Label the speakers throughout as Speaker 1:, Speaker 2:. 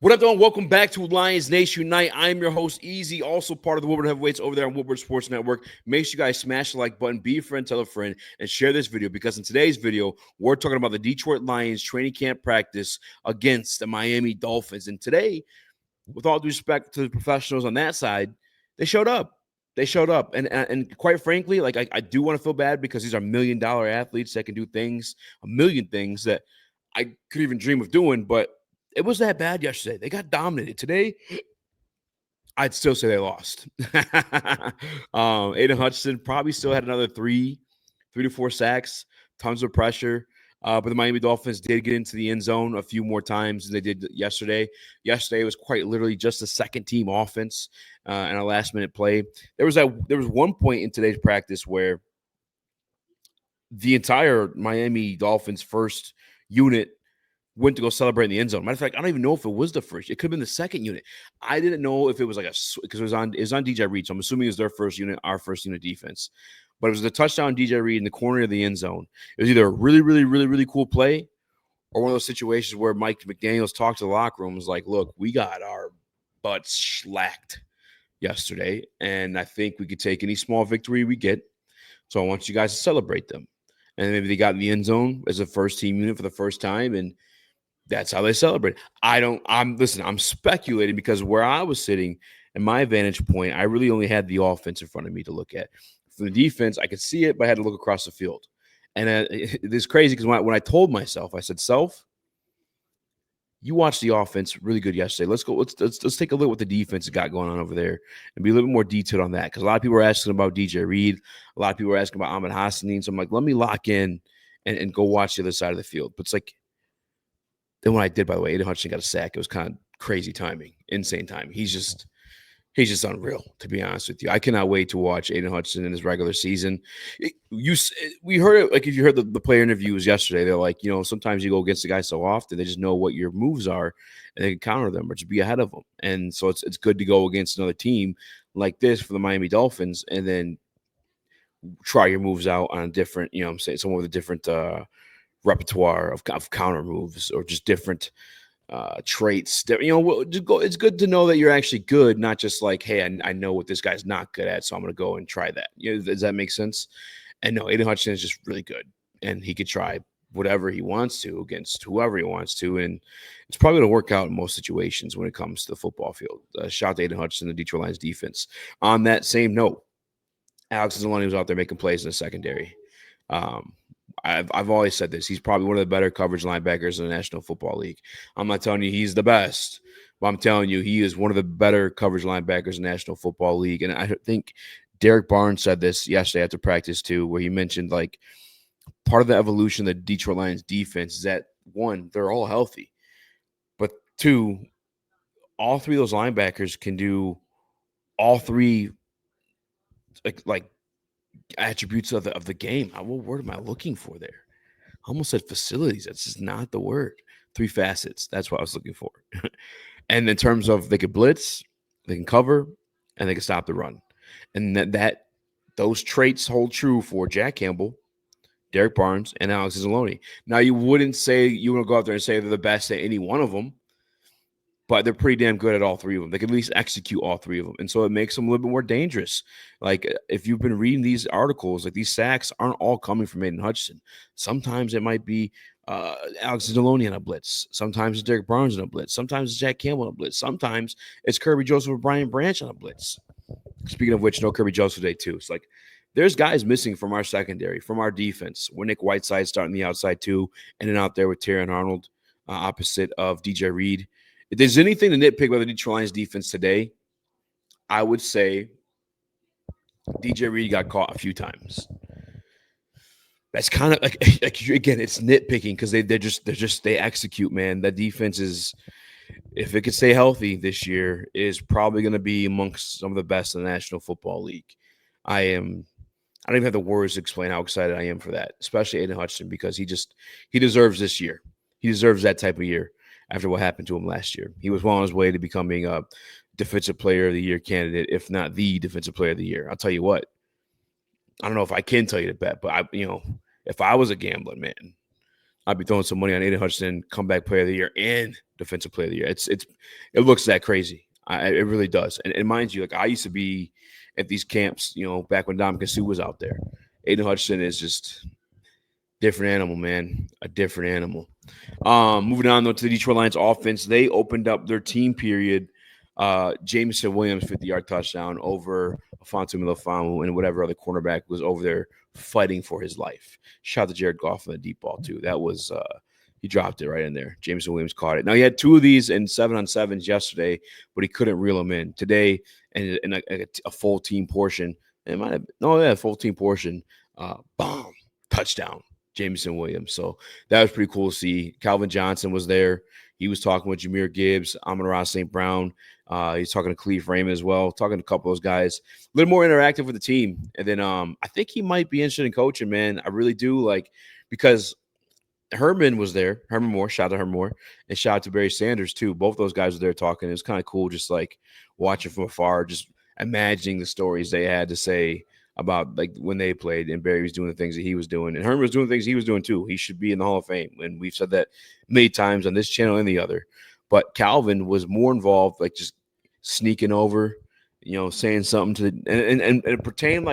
Speaker 1: What up, everyone? Welcome back to Lions Nation Unite. I am your host, Eazy, also part of the Woodward Heavyweights over there on Woodward Sports Network. Make sure you guys smash the like button, be a friend, tell a friend, and share this video because in today's video, we're talking about the Detroit Lions training camp practice against the Miami Dolphins. And today, with all due respect to the professionals on that side, they showed up. They showed up. And quite frankly, like I do want to feel bad because these are $1 million athletes that can do things, a million things that I could even dream of doing, but it was that bad yesterday. They got dominated. Today, I'd still say they lost. Aidan Hutchinson probably still had another three to four sacks, tons of pressure. But the Miami Dolphins did get into the end zone a few more times than they did yesterday. Yesterday was quite literally just a second-team offense and a last-minute play. There was one point in today's practice where the entire Miami Dolphins first unit went to go celebrate in the end zone. Matter of fact, I don't even know if it was the first. It could have been the second unit. I didn't know if it was like because it was on DJ Reed. So I'm assuming it was their first unit, our first unit defense. But it was the touchdown DJ Reed in the corner of the end zone. It was either a really, really, really, really cool play or one of those situations where Mike McDaniels talked to the locker room and was like, look, we got our butts slacked yesterday. And I think we could take any small victory we get. So I want you guys to celebrate them. And maybe they got in the end zone as a first team unit for the first time. And that's how they celebrate. I'm speculating because where I was sitting in my vantage point, I really only had the offense in front of me to look at. For the defense, I could see it, but I had to look across the field. And it's crazy because when I told myself, I said, self, you watched the offense really good yesterday. Let's take a look at what the defense has got going on over there and be a little bit more detailed on that. Because a lot of people are asking about DJ Reed. A lot of people are asking about Ahmed Hassanin. So I'm like, let me lock in and go watch the other side of the field. But it's like, then when I did, by the way, Aidan Hutchinson got a sack. It was kind of crazy timing, insane timing. He's just unreal, to be honest with you. I cannot wait to watch Aidan Hutchinson in his regular season. We heard it, like if you heard the player interviews yesterday, they're like, sometimes you go against the guy so often, they just know what your moves are and they can counter them or just be ahead of them. And so it's good to go against another team like this for the Miami Dolphins and then try your moves out on a different, I'm saying, someone with a different repertoire of counter moves or just different traits. It's good to know that you're actually good, not just like, hey, I know what this guy's not good at, so I'm going to go and try that. Does that make sense? And no, Aidan Hutchinson is just really good, and he could try whatever he wants to against whoever he wants to, and it's probably going to work out in most situations when it comes to the football field. Shout out to Aidan Hutchinson, the Detroit Lions defense. On that same note, Alex Anzalone was out there making plays in the secondary. I've always said this. He's probably one of the better coverage linebackers in the National Football League. I'm not telling you he's the best, but I'm telling you he is one of the better coverage linebackers in the National Football League. And I think Derek Barnes said this yesterday after practice too, where he mentioned like part of the evolution of the Detroit Lions defense is that, one, they're all healthy. But two, all three of those linebackers can do all three like attributes of the game. What word am I looking for there? I almost said facilities. That's just not the word. Three facets. That's what I was looking for. And in terms of they can blitz, they can cover, and they can stop the run. And that those traits hold true for Jack Campbell, Derek Barnes, and Alex Anzalone. Now, you wouldn't say you want to go out there and say they're the best at any one of them, but they're pretty damn good at all three of them. They can at least execute all three of them. And so it makes them a little bit more dangerous. Like if you've been reading these articles, like these sacks aren't all coming from Aidan Hutchinson. Sometimes it might be Alex Anzalone on a blitz. Sometimes it's Derek Barnes on a blitz. Sometimes it's Jack Campbell on a blitz. Sometimes it's Kirby Joseph or Brian Branch on a blitz. Speaking of which, no Kirby Joseph today too. It's like there's guys missing from our secondary, from our defense. We're Nick Whiteside starting the outside too, and then out there with Terrion Arnold opposite of DJ Reed. If there's anything to nitpick about the Detroit Lions defense today, I would say DJ Reed got caught a few times. That's kind of like again, it's nitpicking because they execute, man. That defense is, if it could stay healthy this year, is probably going to be amongst some of the best in the National Football League. I don't even have the words to explain how excited I am for that, especially Aidan Hutchinson, because he deserves this year. He deserves that type of year. After what happened to him last year, he was well on his way to becoming a Defensive Player of the Year candidate, if not the Defensive Player of the Year. I'll tell you what. I don't know if I can tell you to bet, but if I was a gambling man, I'd be throwing some money on Aidan Hutchinson, comeback player of the year and defensive player of the year. It looks that crazy. It really does. And mind you, like I used to be at these camps, back when Dom Sue was out there. Aidan Hutchinson is just different animal, man. A different animal. Moving on though to the Detroit Lions offense, they opened up their team period. Jameson Williams 50-yard touchdown over Afonso Melifonwu and whatever other cornerback was over there fighting for his life. Shout out to Jared Goff on the deep ball too. That was he dropped it right in there. Jameson Williams caught it. Now he had 2 of these in 7-on-7s yesterday, but he couldn't reel them in today. And in a full team portion, it might have full team portion. Bomb touchdown. Jameson Williams. So that was pretty cool to see. Calvin Johnson was there. He was talking with Jahmyr Gibbs, Amon-Ra St. Brown. He's talking to Cleve Raymond as well, talking to a couple of those guys. A little more interactive with the team. And then I think he might be interested in coaching, man. I really do, because Herman was there. Herman Moore, shout out to Herman Moore, and shout out to Barry Sanders too. Both those guys were there talking. It was kind of cool just watching from afar, just imagining the stories they had to say about when they played and Barry was doing the things that he was doing and Herman was doing things he was doing too. He should be in the Hall of Fame. And we've said that many times on this channel and the other. But Calvin was more involved, just sneaking over, saying something to and it pertained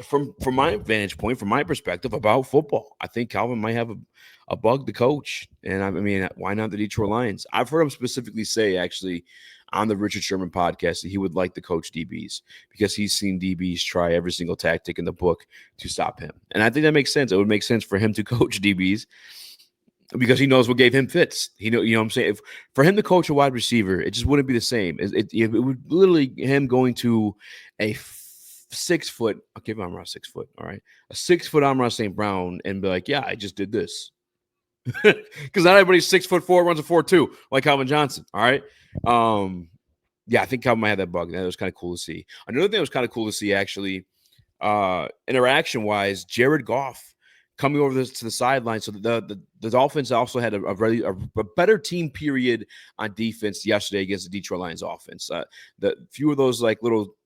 Speaker 1: from my vantage point, from my perspective about football. I think Calvin might have a bug to coach. And I mean, why not the Detroit Lions? I've heard him specifically say actually on the Richard Sherman podcast that he would like to coach DBs because he's seen DBs try every single tactic in the book to stop him. And I think that makes sense. It would make sense for him to coach DBs because he knows what gave him fits. You know what I'm saying? For him to coach a wide receiver, it just wouldn't be the same. It would literally him going to a 6 foot, I'll give Amon-Ra 6 foot, all right? A 6 foot Amon-Ra St. Brown and be like, yeah, I just did this. Because not everybody's 6'4", runs a 4.2 like Calvin Johnson. All right. Yeah, I think Calvin might have that bug. That was kind of cool to see. Another thing that was kind of cool to see, actually, interaction wise, Jared Goff coming over to the sideline. So the Dolphins also had a better team period on defense yesterday against the Detroit Lions offense. The few of those little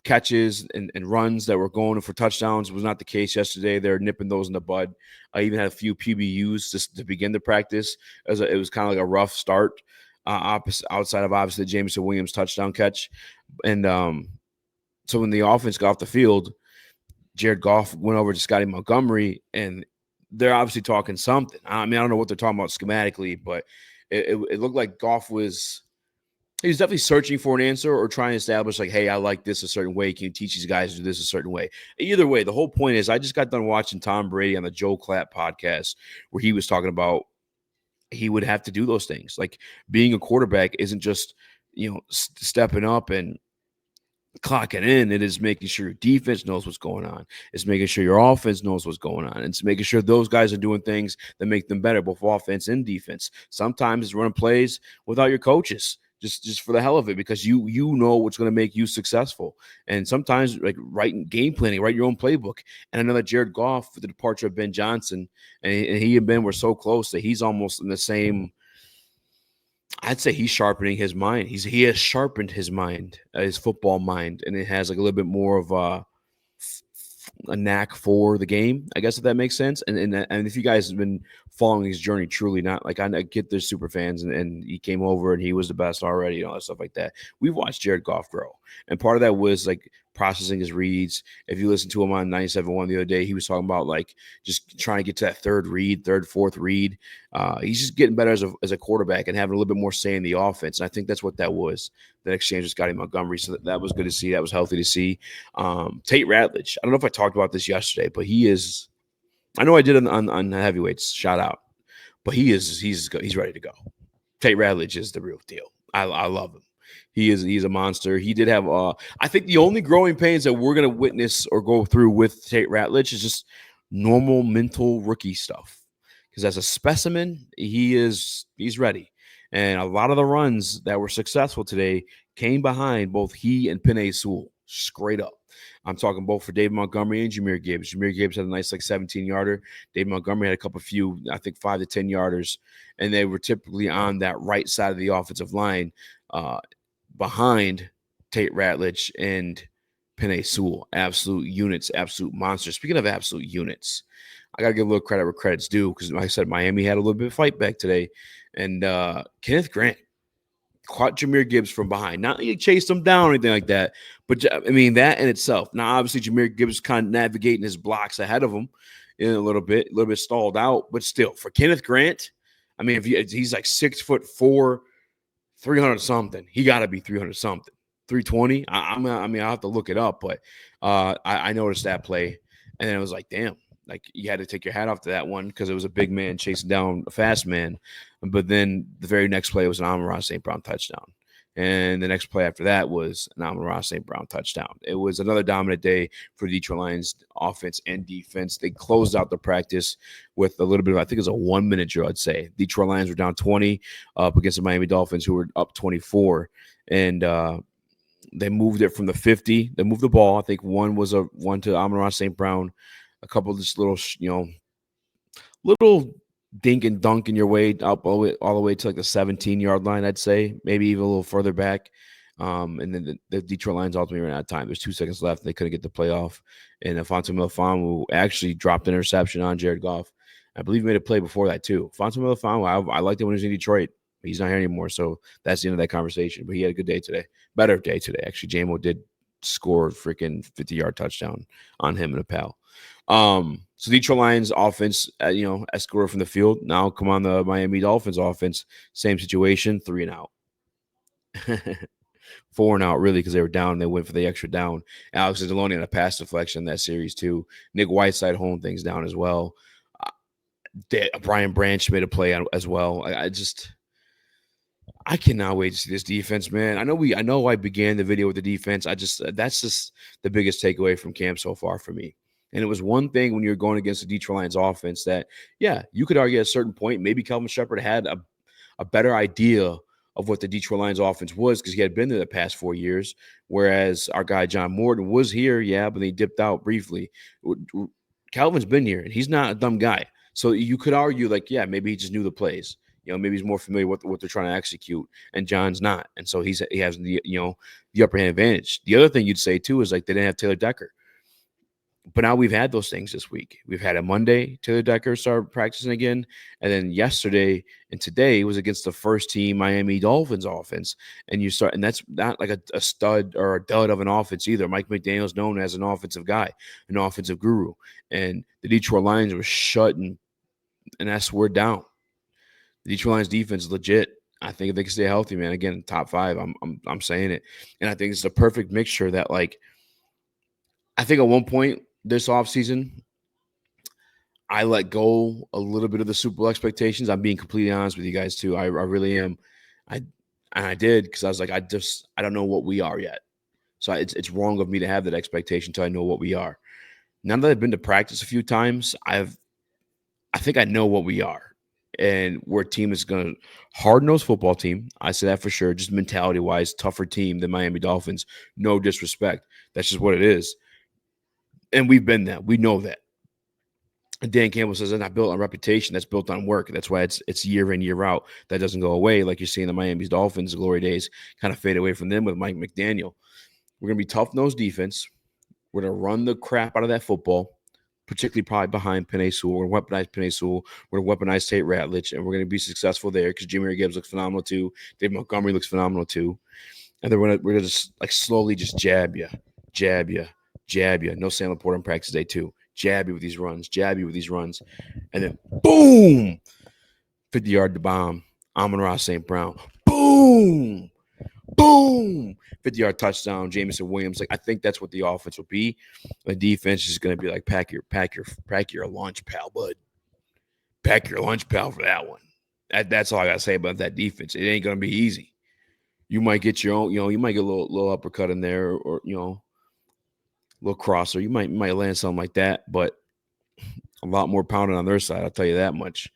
Speaker 1: catches and runs that were going for touchdowns was not the case yesterday. They're nipping those in the bud. I even had a few PBUs just to begin the practice. It was kind of like a rough start outside of obviously the Jameson Williams touchdown catch. And so when the offense got off the field, Jared Goff went over to Scotty Montgomery, and they're obviously talking something. I mean, I don't know what they're talking about schematically, but it looked like Goff was – he was definitely searching for an answer or trying to establish hey, I like this a certain way. Can you teach these guys to do this a certain way? Either way, the whole point is I just got done watching Tom Brady on the Joe Clapp podcast where he was talking about he would have to do those things. Being a quarterback isn't just, stepping up and clocking in. It is making sure your defense knows what's going on. It's making sure your offense knows what's going on. It's making sure those guys are doing things that make them better, both offense and defense. Sometimes it's running plays without your coaches. Just for the hell of it, because you know what's going to make you successful. And sometimes writing game planning, write your own playbook. And I know that Jared Goff, with the departure of Ben Johnson, and he and Ben were so close that he's almost in the same. I'd say he's sharpening his mind. He has sharpened his mind, his football mind, and it has a little bit more of a knack for the game, I guess, if that makes sense. And if you guys have been following his journey truly, not I get there's super fans and he came over and he was the best already and all that stuff like that. We've watched Jared Goff grow. And part of that was processing his reads. If you listen to him on 97.1 the other day, he was talking about just trying to get to that third, fourth read. He's just getting better as a quarterback and having a little bit more say in the offense. And I think that's what that was, that exchange with Scotty Montgomery. So that was good to see. That was healthy to see. Tate Ratledge, I don't know if I talked about this yesterday, but he is, I know I did on heavyweights, shout out, but he's ready to go. Tate Ratledge is the real deal. I love him. He's a monster. He did have I think the only growing pains that we're going to witness or go through with Tate Ratledge is just normal mental rookie stuff. Because as a specimen, he's ready. And a lot of the runs that were successful today came behind both he and Penei Sewell, straight up. I'm talking both for David Montgomery and Jahmyr Gibbs. Jahmyr Gibbs had a nice 17-yarder. David Montgomery had a few, I think 5 to 10 yarders. And they were typically on that right side of the offensive line behind Tate Ratledge and Penei Sewell. Absolute units, absolute monsters. Speaking of absolute units, I got to give a little credit where credit's due because, like I said, Miami had a little bit of fight back today. And Kenneth Grant caught Jahmyr Gibbs from behind. Not that he chased him down or anything like that, but I mean, that in itself. Now, obviously, Jahmyr Gibbs kind of navigating his blocks ahead of him in a little bit stalled out, but still, for Kenneth Grant, I mean, if he's like 6'4", 300 something, he got to be 300 something, 320. I mean, I'll have to look it up, but I noticed that play, and then it was like, damn. Like, you had to take your hat off to that one because it was a big man chasing down a fast man. But then the very next play was an Amon-Ra St. Brown touchdown. And the next play after that was an Amon-Ra St. Brown touchdown. It was another dominant day for the Detroit Lions offense and defense. They closed out the practice with a little bit of, I think it was a 1-minute drill, I'd say. Detroit Lions were down 20 up against the Miami Dolphins, who were up 24. And they moved it from the 50. They moved the ball. I think one to Amon-Ra St. Brown. A couple of just little, little dink and dunk in your way up all the way to like the 17-yard line, I'd say, maybe even a little further back. And then the Detroit Lions ultimately ran out of time. There's 2 seconds left. They couldn't get the playoff. And Fonte Melifonwu actually dropped an interception on Jared Goff. I believe he made a play before that too. Fonte Melifonwu, I liked it when he was in Detroit. He's not here anymore, so that's the end of that conversation. But he had a good day today. Better day today, actually. Jamo did score a freaking 50-yard touchdown on him and a pal. So Detroit Lions offense, escorted from the field. Now come on the Miami Dolphins offense. Same situation, 3 and out. 4 and out, really, because they were down. They went for the extra down. Alex Anzalone had a pass deflection in that series, too. Nick Whiteside holding things down as well. Brian Branch made a play as well. I cannot wait to see this defense, man. I know I began the video with the defense. That's just the biggest takeaway from camp so far for me. And it was one thing when you're going against the Detroit Lions offense that, yeah, you could argue at a certain point, maybe Kelvin Shepherd had a better idea of what the Detroit Lions offense was because he had been there the past 4 years, whereas our guy John Morton was here, yeah, but he dipped out briefly. Calvin's been here, and he's not a dumb guy. So you could argue, like, yeah, maybe he just knew the plays. Maybe he's more familiar with what they're trying to execute, and John's not. And so he has the upper hand advantage. The other thing you'd say, too, is like they didn't have Taylor Decker. But now we've had those things this week. We've had a Monday, Taylor Decker started practicing again. And then yesterday and today was against the first team Miami Dolphins offense. And that's not like a stud or a dud of an offense either. Mike McDaniel's known as an offensive guy, an offensive guru. And the Detroit Lions were shutting, and that's we're down. The Detroit Lions defense is legit. I think if they can stay healthy, man, again, top 5, I'm saying it. And I think it's a perfect mixture that, like, I think at one point this offseason, I let go a little bit of the Super Bowl expectations. I'm being completely honest with you guys, too. I really am. I did because I was like, I don't know what we are yet. So it's wrong of me to have that expectation until I know what we are. Now that I've been to practice a few times, I think I know what we are. And we're a team that's going to hard-nosed football team. I say that for sure, just mentality-wise, tougher team than Miami Dolphins. No disrespect. That's just what it is. And we've been that. We know that. And Dan Campbell says they're not built on reputation. That's built on work. That's why it's year in, year out. That doesn't go away. Like you're seeing the Miami Dolphins, the glory days kind of fade away from them with Mike McDaniel. We're going to be tough-nosed defense. We're going to run the crap out of that football, particularly probably behind Penei Sewell. We're going to weaponize Penei Sewell. We're going to weaponize Tate Ratledge, and we're going to be successful there because Jahmyr Gibbs looks phenomenal too. Dave Montgomery looks phenomenal too. And then we're going to just like slowly just jab you. No Sam Laporta in practice day 2. Jab you with these runs. And then boom, 50-yard to bomb. Amon-Ra St. Brown. Boom. 50-yard touchdown. Jameson Williams. Like, I think that's what the offense will be. The defense is going to be like pack your lunch, pal, bud. Pack your lunch, pal, for that one. That's all I got to say about that defense. It ain't going to be easy. You might get your own, you might get a little uppercut in there, or little crosser. You might land something like that, but a lot more pounding on their side. I'll tell you that much.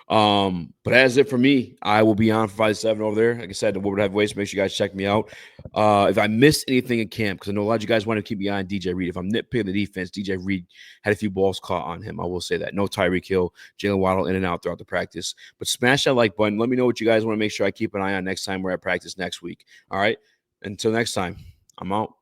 Speaker 1: But that's it for me. I will be on for 5-7 over there. Like I said, the Woodward Heavyweights. Make sure you guys check me out. If I missed anything in camp, because I know a lot of you guys want to keep me on DJ Reed. If I'm nitpicking the defense, DJ Reed had a few balls caught on him. I will say that. No Tyreek Hill, Jalen Waddle in and out throughout the practice. But smash that like button. Let me know what you guys want to make sure I keep an eye on next time we're at practice next week. All right. Until next time, I'm out.